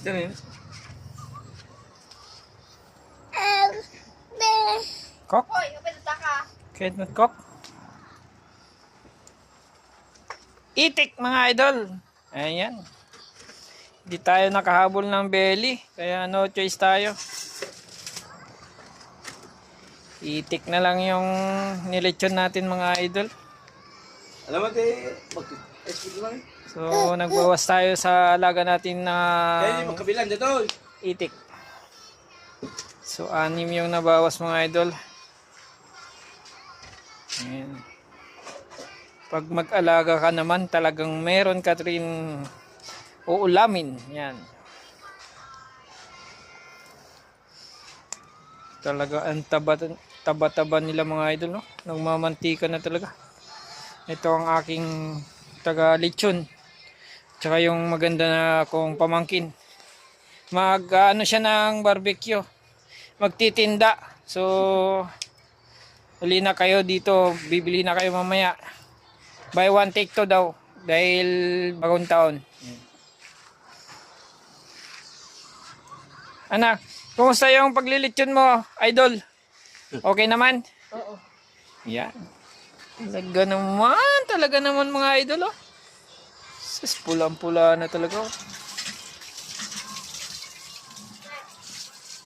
Diyan yun. Kok? Hoy, kapit ka. Kahit na kok? Itik mga idol. Ayan. Hindi tayo nakahabol ng belly. Kaya no choice tayo. Itik na lang yung nilechon natin mga idol. Alam mo, mag-expect lang eh. So nagbawas tayo sa alaga natin na Kaya yung magkabilan dito. itik. So 6 yung nabawas mga idol. Ayan. Pag mag-alaga ka naman, talagang meron ka rin uulamin. Yan. Talaga ang taba-taba nila mga idol, no? Nagmamantika na talaga. Ito ang aking taga-lechon. Tsaka yung maganda na kong pamangkin. Ano siya ng barbecue. Magtitinda. So, huli na kayo dito. Bibili na kayo mamaya. Buy one take two daw. Dahil bagong taon. Anak, kumusta yung paglilitsyon mo, idol? Okay naman? Oo. Yan. Talaga naman mga idol, oh. Sus, pulang-pula na talaga, oh.